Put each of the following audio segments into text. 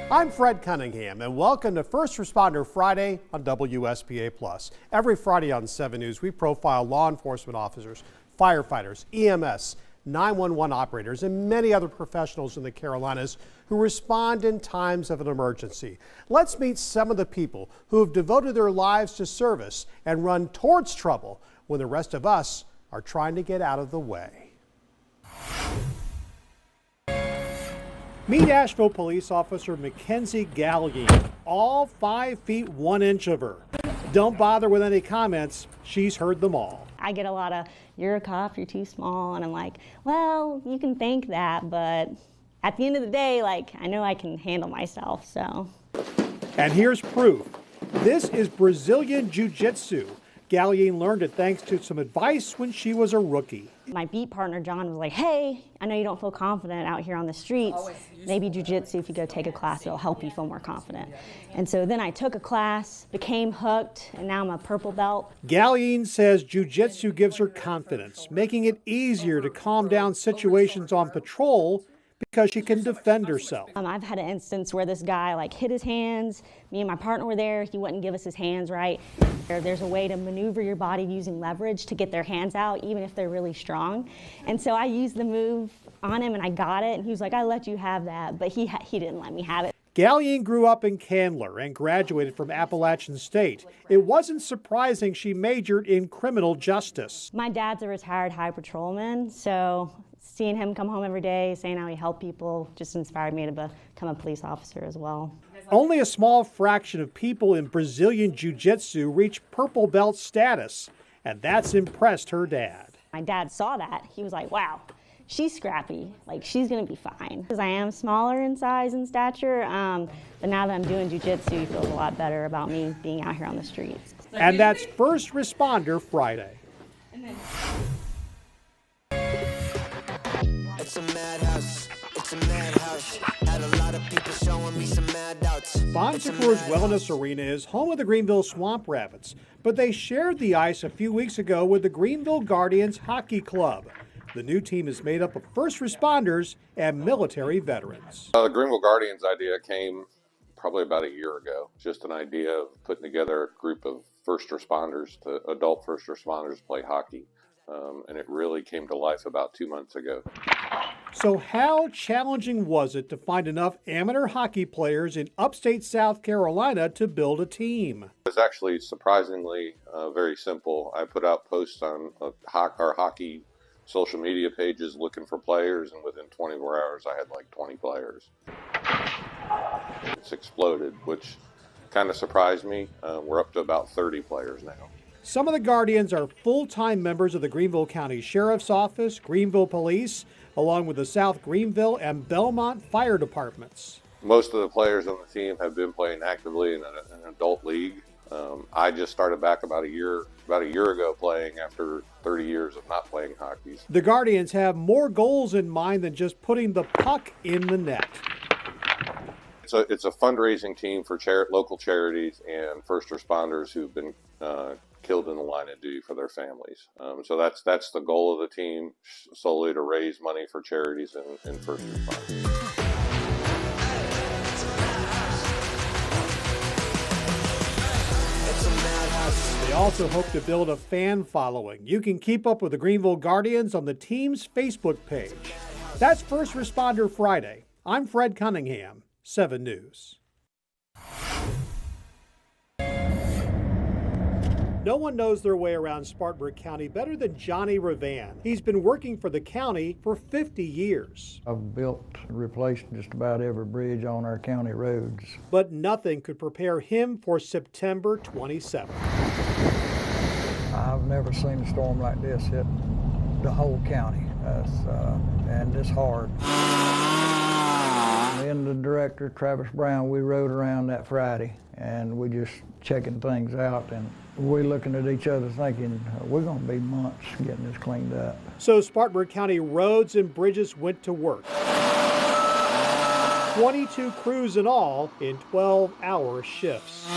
I'm Fred Cunningham, and welcome to First Responder Friday on WSPA+. Every Friday on 7 News, we profile law enforcement officers, firefighters, EMS, 911 operators, and many other professionals in the Carolinas who respond in times of an emergency. Let's meet some of the people who have devoted their lives to service and run towards trouble when the rest of us are trying to get out of the way. Meet Asheville police officer Mackenzie Galligan, all 5 feet 1 inch of her. Don't bother with any comments, she's heard them all. I get a lot of, you're a cop, you're too small, and I'm like, well, you can think that, but at the end of the day, like, I know I can handle myself, so. And here's proof. This is Brazilian Jiu-Jitsu. Galligan learned it thanks to some advice when she was a rookie. My beat partner, John, was like, hey, I know you don't feel confident out here on the streets. Maybe jiu-jitsu, if you go take a class, it'll help you feel more confident. And so then I took a class, became hooked, and now I'm a purple belt. Galligan says jiu-jitsu gives her confidence, making it easier to calm down situations on patrol because she can defend herself. I've had an instance where this guy like hit his hands. Me and my partner were there. He wouldn't give us his hands right. There's a way to maneuver your body using leverage to get their hands out, even if they're really strong. And so I used the move on him and I got it. And he was like, I let you have that, but he didn't let me have it. Galligan grew up in Candler and graduated from Appalachian State. It wasn't surprising she majored in criminal justice. My dad's a retired high patrolman, so seeing him come home every day, saying how he helped people, just inspired me to become a police officer as well. Only a small fraction of people in Brazilian Jiu-Jitsu reach purple belt status, and that's impressed her dad. My dad saw that. He was like, wow, she's scrappy. Like, she's going to be fine. Because I am smaller in size and stature, but now that I'm doing jiu-jitsu, he feels a lot better about me being out here on the streets. And that's First Responder Friday. It's a madhouse. It's a madhouse. Had a lot of people showing me some mad doubts. Bon Secours Wellness Arena is home of the Greenville Swamp Rabbits, but they shared the ice a few weeks ago with the Greenville Guardians Hockey Club. The new team is made up of first responders and military veterans. The Greenville Guardians idea came probably about a year ago. Just an idea of putting together a group of first responders, adult first responders, to play hockey. And it really came to life about 2 months ago. So how challenging was it to find enough amateur hockey players in upstate South Carolina to build a team? It was actually surprisingly very simple. I put out posts on our hockey social media pages looking for players, and within 24 hours I had like 20 players. It's exploded, which kind of surprised me. We're up to about 30 players now. Some of the Guardians are full-time members of the Greenville County Sheriff's Office, Greenville Police, along with the South Greenville and Belmont Fire Departments. Most of the players on the team have been playing actively in an adult league. I just started back about a year ago playing after 30 years of not playing hockey. The Guardians have more goals in mind than just putting the puck in the net. It's a fundraising team for local charities and first responders who've been killed in the line of duty for their families. So that's the goal of the team, solely to raise money for charities and first responders. They also hope to build a fan following. You can keep up with the Greenville Guardians on the team's Facebook page. That's First Responder Friday. I'm Fred Cunningham, 7 News. No one knows their way around Spartanburg County better than Johnny Ravan. He's been working for the county for 50 years. I've built and replaced just about every bridge on our county roads. But nothing could prepare him for September 27th. I've never seen a storm like this hit the whole county, and it's hard. Me and the director, Travis Brown, we rode around that Friday, and we just checking things out, and we're looking at each other thinking, we're going to be months getting this cleaned up. So Spartanburg County roads and bridges went to work. 22 crews in all in 12-hour shifts.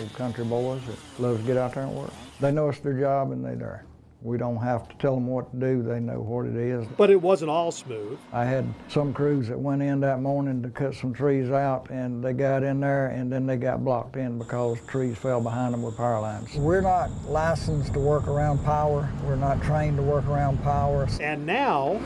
Old country boys that love to get out there and work. They know it's their job and they're there. We don't have to tell them what to do. They know what it is. But it wasn't all smooth. I had some crews that went in that morning to cut some trees out, and they got in there and then they got blocked in because trees fell behind them with power lines. We're not licensed to work around power. We're not trained to work around power. And now,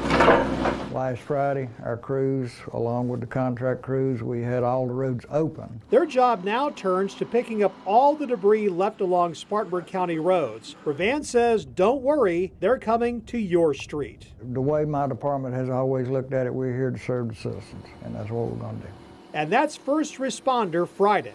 Last Friday, our crews, along with the contract crews, we had all the roads open. their job now turns to picking up all the debris left along Spartanburg County roads. Revan says, don't worry, they're coming to your street. The way my department has always looked at it, we're here to serve the citizens, and that's what we're going to do. And that's First Responder Friday.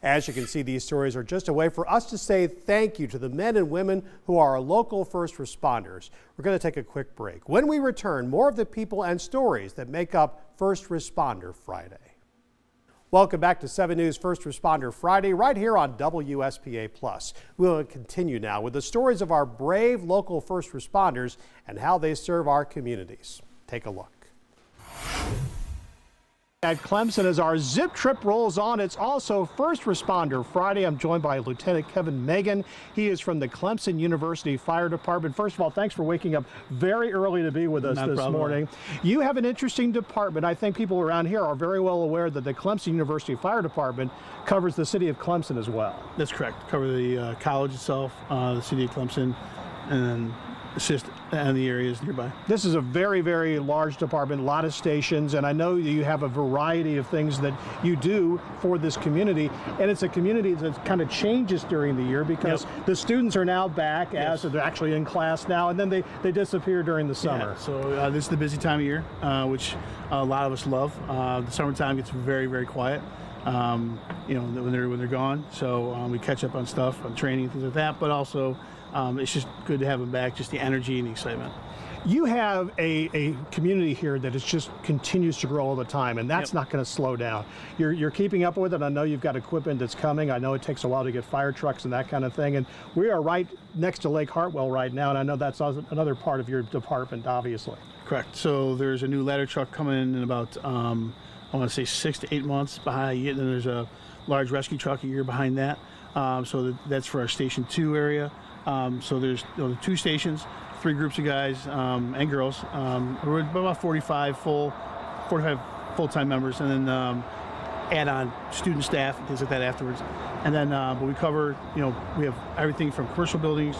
As you can see, these stories are just a way for us to say thank you to the men and women who are our local first responders. We're going to take a quick break. When we return, more of the people and stories that make up First Responder Friday. Welcome back to 7 News First Responder Friday, right here on WSPA+. We'll continue now with the stories of our brave local first responders and how they serve our communities. Take a look. At Clemson, as our zip trip rolls on, it's also First Responder Friday. I'm joined by Lieutenant Kevin Megan. He is from the Clemson University Fire Department. First of all, thanks for waking up very early to be with us this morning. You have an interesting department. I think people around here are very well aware that the Clemson University Fire Department covers the city of Clemson as well. That's correct. Cover the college itself, the city of Clemson, and then assist in the areas nearby. This is a very, very large department, a lot of stations, and I know you have a variety of things that you do for this community, and it's a community that kind of changes during the year because the students are now back as they're actually in class now, and then they disappear during the summer. Yeah. So this is the busy time of year, which a lot of us love. The summertime gets very, very quiet. You know, when they're gone, so we catch up on stuff, on training, things like that, but also it's just good to have them back, just the energy and the excitement. You have a community here that is just continues to grow all the time, and that's not going to slow down. You're keeping up with it. I know you've got equipment that's coming. I know it takes a while to get fire trucks and that kind of thing, and we are right next to Lake Hartwell right now, and I know that's another part of your department, obviously. Correct. So there's a new ladder truck coming in about, I want to say 6 to 8 months behind. Then there's a large rescue truck a year behind that. So that's for our Station 2 area. So there's the 2 stations, 3 groups of guys and girls. We're about 45 full-time members, and then add on student staff and things like that afterwards. And then, but we cover, we have everything from commercial buildings,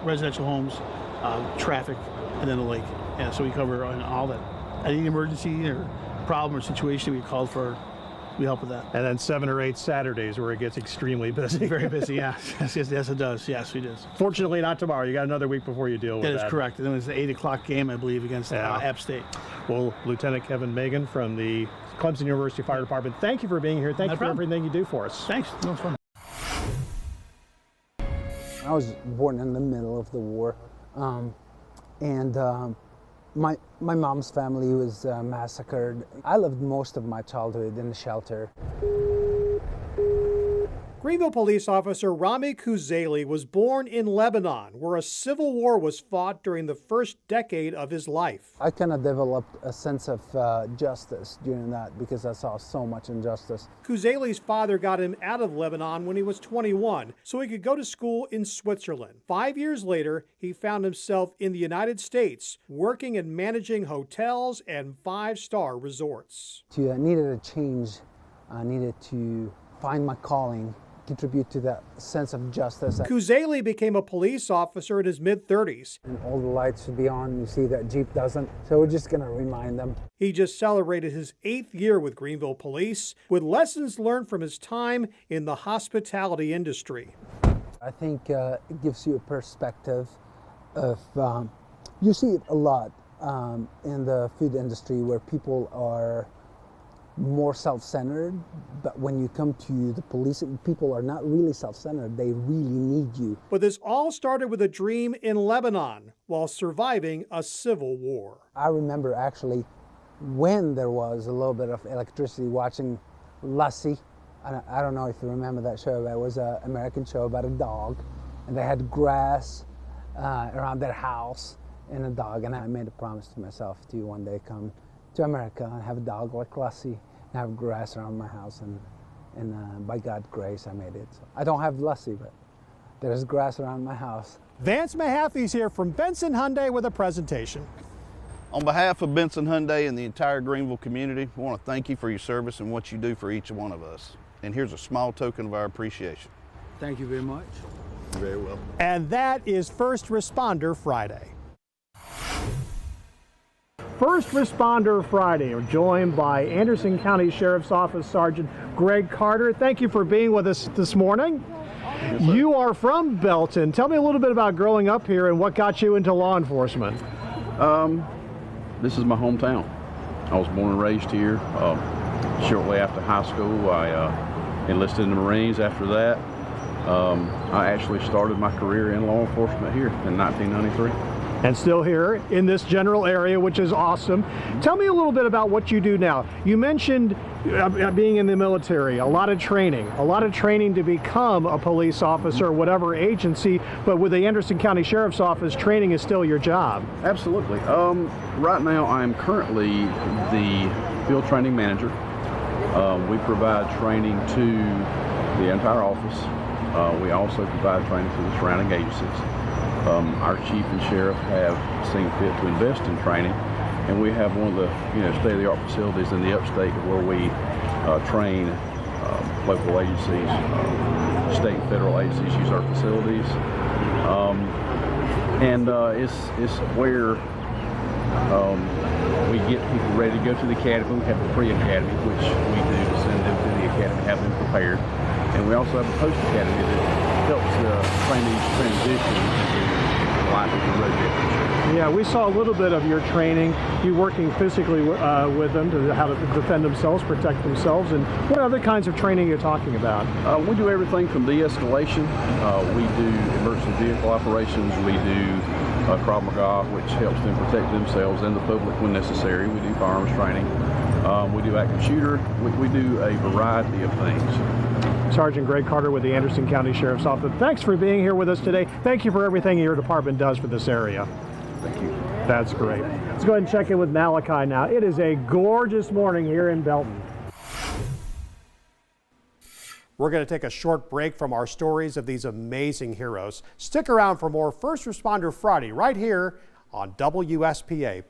residential homes, traffic, and then the lake. Yeah, so we cover all that. Any emergency or problem or situation we called for, we help with that. And then 7 or 8 Saturdays where it gets extremely busy. Very busy, yeah. Yes, it does. Yes, we do. Fortunately, not tomorrow. You got another week before you deal with that. That is correct. And then it's an 8 o'clock game, I believe, against App State. Well, Lieutenant Kevin Megan from the Clemson University Fire Department, thank you for being here. Thank you for everything you do for us. Thanks. No, it's fun. I was born in the middle of the war, my mom's family was massacred. I lived most of my childhood in the shelter. Greenville police officer Rami Kuzeli was born in Lebanon, where a civil war was fought during the first decade of his life. I kind of developed a sense of justice during that because I saw so much injustice. Kuzeli's father got him out of Lebanon when he was 21, so he could go to school in Switzerland. 5 years later, he found himself in the United States, working and managing hotels and 5-star resorts. I needed a change. I needed to find my calling, contribute to that sense of justice. Kuzeli became a police officer in his mid-30s. And all the lights should be on. You see that Jeep doesn't. So we're just going to remind them. He just celebrated his 8th year with Greenville Police, with lessons learned from his time in the hospitality industry. I think it gives you a perspective of, you see it a lot in the food industry where people are more self-centered, but when you come to the police, people are not really self-centered. They really need you. But this all started with a dream in Lebanon while surviving a civil war. I remember actually when there was a little bit of electricity watching Lassie. I don't know if you remember that show, but it was an American show about a dog, and they had grass around their house and a dog, and I made a promise to myself to one day come to America and have a dog like Lassie and have grass around my house, and by God's grace I made it. So I don't have Lassie, but there's grass around my house. Vance Mahaffey's here from Benson Hyundai with a presentation. On behalf of Benson Hyundai and the entire Greenville community, we want to thank you for your service and what you do for each one of us. And here's a small token of our appreciation. Thank you very much. You're very welcome. And that is First Responder Friday. First Responder Friday, we're joined by Anderson County Sheriff's Office Sergeant Greg Carter. Thank you for being with us this morning. Yes, you are from Belton. Tell me a little bit about growing up here and what got you into law enforcement. This is my hometown. I was born and raised here. Shortly after high school, I enlisted in the Marines. After that, I actually started my career in law enforcement here in 1993. And still here in this general area, which is awesome. Tell me a little bit about what you do now. You mentioned being in the military, a lot of training to become a police officer, whatever agency, but with the Anderson County Sheriff's Office, training is still your job. Absolutely. Right now, I am currently the field training manager. We provide training to the entire office. We also provide training to the surrounding agencies. Our chief and sheriff have seen fit to invest in training, and we have one of the state-of-the-art facilities in the upstate where we train local agencies, state and federal agencies use our facilities, and it's where we get people ready to go to the academy. We have the pre-academy, which we do to send them to the academy, have them prepared, and we also have a post-academy that helps the trainees transition into life as a resident. Yeah, we saw a little bit of your training, you working physically with them to how to defend themselves, protect themselves, and what other kinds of training you're talking about? We do everything from de-escalation. We do emergency vehicle operations. We do Krav Maga, which helps them protect themselves and the public when necessary. We do firearms training. We do active shooter. We do a variety of things. Sergeant Greg Carter with the Anderson County Sheriff's Office. Thanks for being here with us today. Thank you for everything your department does for this area. Thank you. That's great. Let's go ahead and check in with Malachi now. It is a gorgeous morning here in Belton. We're going to take a short break from our stories of these amazing heroes. Stick around for more First Responder Friday right here on WSPA+.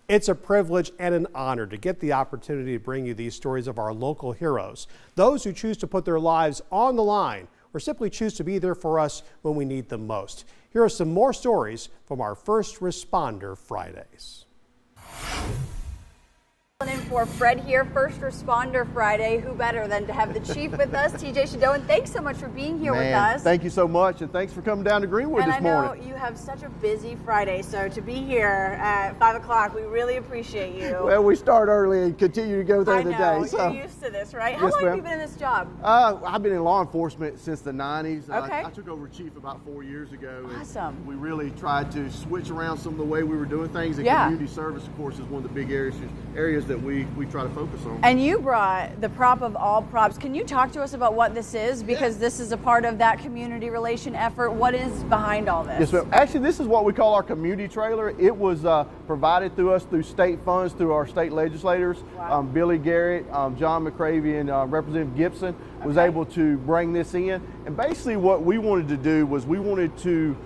It's a privilege and an honor to get the opportunity to bring you these stories of our local heroes, those who choose to put their lives on the line or simply choose to be there for us when we need them most. Here are some more stories from our First Responder Fridays. In for Fred here, First Responder Friday. Who better than to have the chief with us, TJ Shadoan. Thanks so much for being here with us. Thank you so much, and thanks for coming down to Greenwood this morning. And I know you have such a busy Friday, so to be here at 5 o'clock, we really appreciate you. Well, we start early and continue to go through the day. So. You're used to this, right? How long have you been in this job? I've been in law enforcement since the 90s. Okay. I took over chief about 4 years ago. Awesome. We really tried to switch around some of the way we were doing things. And community service, of course, is one of the big areas that we try to focus on. And you brought the prop of all props. Can you talk to us about what this is? Because this is a part of that community relation effort. What is behind all this? Yes, ma'am. Actually, this is what we call our community trailer. It was provided through us through state funds, through our state legislators. Wow. Billy Garrett, John McCravey, and Representative Gibson was able to bring this in. And basically what we wanted to do was we wanted to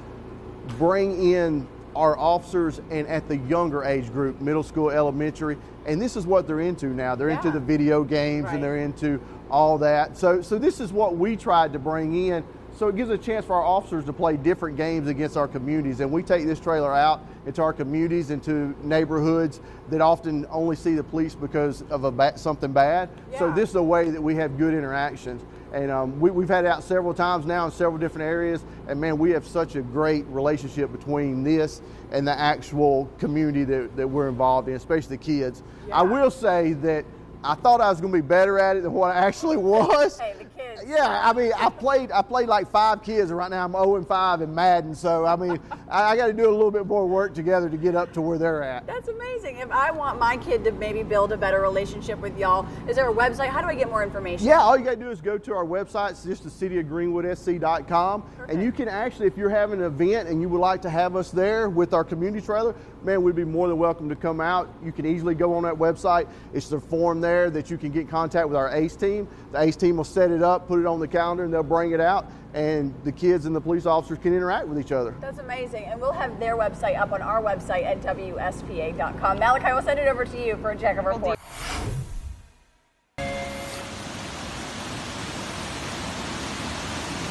bring in our officers and at the younger age group, middle school, elementary, and this is what they're into now. They're into the video games and they're into all that. So this is what we tried to bring in. So it gives a chance for our officers to play different games against our communities. And we take this trailer out into our communities, into neighborhoods that often only see the police because of something bad. So this is a way that we have good interactions. And we've had it out several times now in several different areas. And man, we have such a great relationship between this and the actual community that we're involved in, especially the kids. I will say that I thought I was going to be better at it than what I actually was. Hey, the kids. Yeah, I mean, I played like 5 kids, and right now I'm 0-5 in Madden. So I mean, I got to do a little bit more work together to get up to where they're at. That's amazing. If I want my kid to maybe build a better relationship with y'all, is there a website? How do I get more information? Yeah, all you got to do is go to our website. It's just the cityofgreenwoodsc.com. And you can actually, if you're having an event and you would like to have us there with our community trailer, man, we'd be more than welcome to come out. You can easily go on that website. It's the form there that you can get in contact with our ACE team. The ACE team will set it up, put it on the calendar, and they'll bring it out. and the kids and the police officers can interact with each other. That's amazing. And we'll have their website up on our website at WSPA.com. Malachi, we'll send it over to you for a check-up report.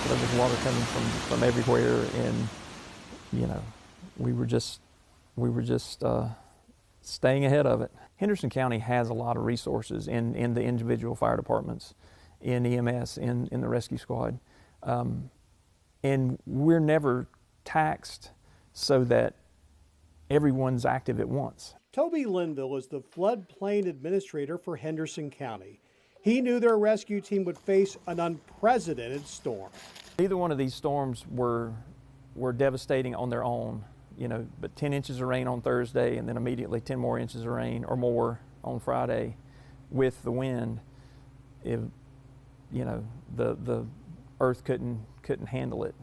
There was water coming from everywhere, and we were just staying ahead of it. Henderson County has a lot of resources in the individual fire departments, in EMS, in the rescue squad, and we're never taxed so that everyone's active at once. Toby Linville is the floodplain administrator for Henderson County. He knew their rescue team would face an unprecedented storm. Either one of these storms were devastating on their own, but 10 inches of rain on Thursday and then immediately 10 more inches of rain or more on Friday with the wind, the earth couldn't handle it.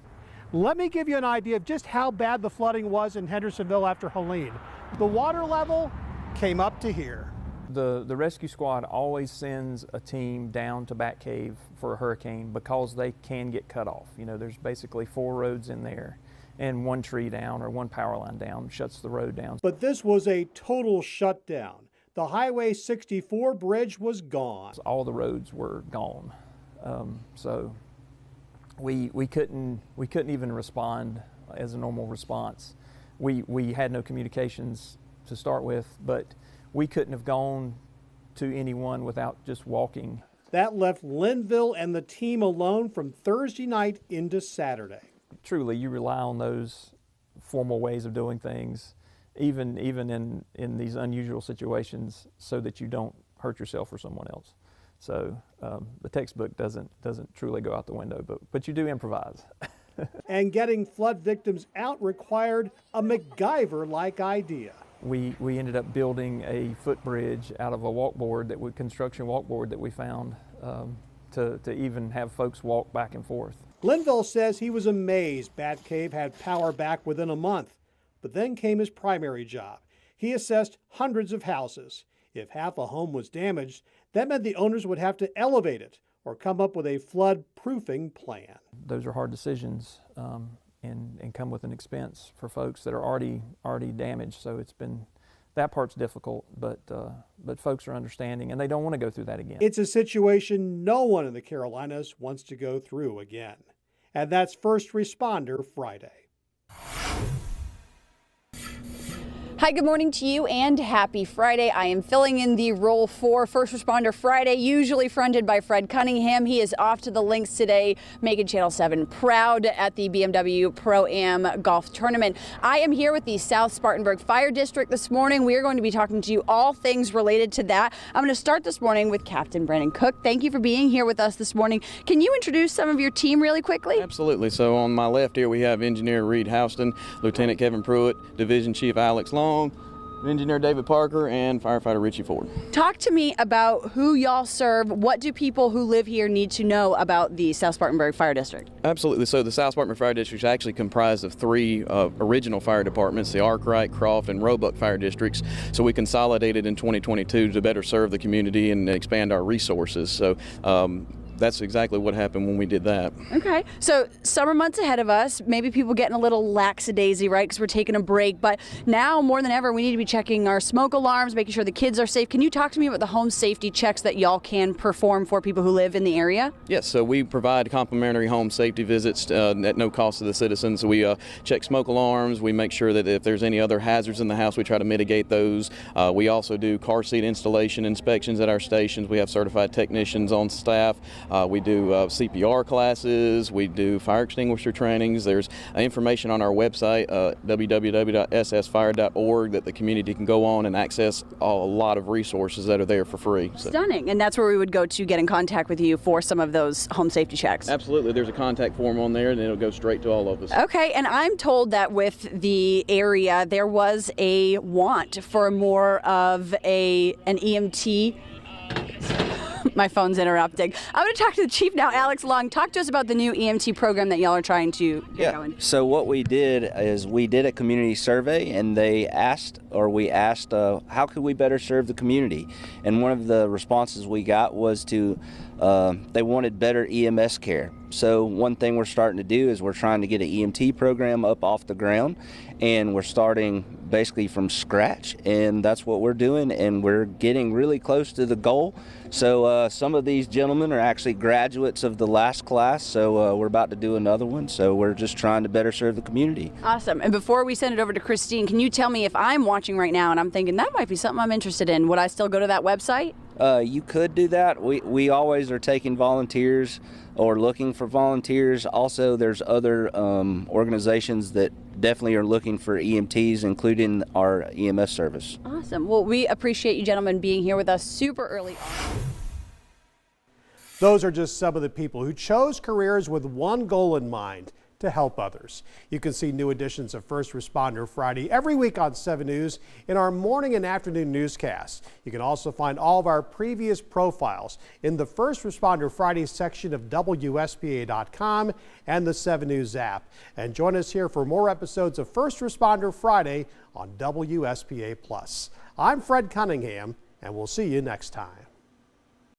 Let me give you an idea of just how bad the flooding was in Hendersonville after Helene. The water level came up to here. The rescue squad always sends a team down to Bat Cave for a hurricane because they can get cut off. There's basically 4 roads in there, and 1 tree down or 1 power line down shuts the road down. But this was a total shutdown. The Highway 64 bridge was gone. All the roads were gone, so we couldn't even respond as a normal response. We had no communications to start with, but we couldn't have gone to anyone without just walking. That left Linville and the team alone from Thursday night into Saturday. Truly, you rely on those formal ways of doing things, even in these unusual situations, so that you don't hurt yourself or someone else. So the textbook doesn't truly go out the window, but you do improvise. And getting flood victims out required a MacGyver-like idea. We ended up building a footbridge out of a construction walkboard that we found to even have folks walk back and forth. Linville says he was amazed Bat Cave had power back within a month, but then came his primary job. He assessed hundreds of houses. If half a home was damaged, that meant the owners would have to elevate it or come up with a flood-proofing plan. Those are hard decisions and come with an expense for folks that are already damaged. So that part's difficult, but folks are understanding and they don't want to go through that again. It's a situation no one in the Carolinas wants to go through again. And that's First Responder Friday. Hi, good morning to you and happy Friday. I am filling in the role for First Responder Friday, usually fronted by Fred Cunningham. He is off to the links today, making Channel 7 proud at the BMW Pro-Am Golf Tournament. I am here with the South Spartanburg Fire District this morning. We are going to be talking to you all things related to that. I'm going to start this morning with Captain Brandon Cook. Thank you for being here with us this morning. Can you introduce some of your team really quickly? Absolutely. So on my left here we have Engineer Reed Houston, Lieutenant Kevin Pruitt, Division Chief Alex Long, Engineer David Parker, and Firefighter Richie Ford. Talk to me about who y'all serve. What do people who live here need to know about the South Spartanburg Fire District? Absolutely. So the South Spartanburg Fire District is actually comprised of 3 original fire departments, the Arkwright, Croft, and Roebuck fire districts. So we consolidated in 2022 to better serve the community and expand our resources. So that's exactly what happened when we did that. Okay, so summer months ahead of us, maybe people getting a little lackadaisy, right, because we're taking a break, but now more than ever we need to be checking our smoke alarms, making sure the kids are safe. Can you talk to me about the home safety checks that y'all can perform for people who live in the area? Yes, so we provide complimentary home safety visits at no cost to the citizens. We check smoke alarms, we make sure that if there's any other hazards in the house, we try to mitigate those. We also do car seat installation inspections at our stations. We have certified technicians on staff. We do CPR classes, we do fire extinguisher trainings. There's information on our website, www.ssfire.org, that the community can go on and access a lot of resources that are there for free. So. Stunning, and that's where we would go to get in contact with you for some of those home safety checks. Absolutely, there's a contact form on there and it'll go straight to all of us. Okay, and I'm told that with the area there was a want for more of an EMT My phone's interrupting. I'm going to talk to the chief now, Alex Long. Talk to us about the new EMT program that y'all are trying to get going. So what we did is we did a community survey, and we asked how could we better serve the community, and one of the responses we got was they wanted better EMS care. So one thing we're starting to do is we're trying to get an EMT program up off the ground, and we're starting basically from scratch, and that's what we're doing, and we're getting really close to the goal. So some of these gentlemen are actually graduates of the last class, so we're about to do another one, so we're just trying to better serve the community. Awesome. And before we send it over to Christine, can you tell me if I'm watching right now and I'm thinking that might be something I'm interested in, would I still go to that website? You could do that. We always are taking volunteers or looking for volunteers. Also, there's other organizations that definitely are looking for EMTs, including our EMS service. Awesome. Well, we appreciate you gentlemen being here with us super early on. Those are just some of the people who chose careers with one goal in mind: to help others. You can see new editions of First Responder Friday every week on 7 News in our morning and afternoon newscasts. You can also find all of our previous profiles in the First Responder Friday section of WSPA.com and the 7 News app. And join us here for more episodes of First Responder Friday on WSPA+. I'm Fred Cunningham, and we'll see you next time.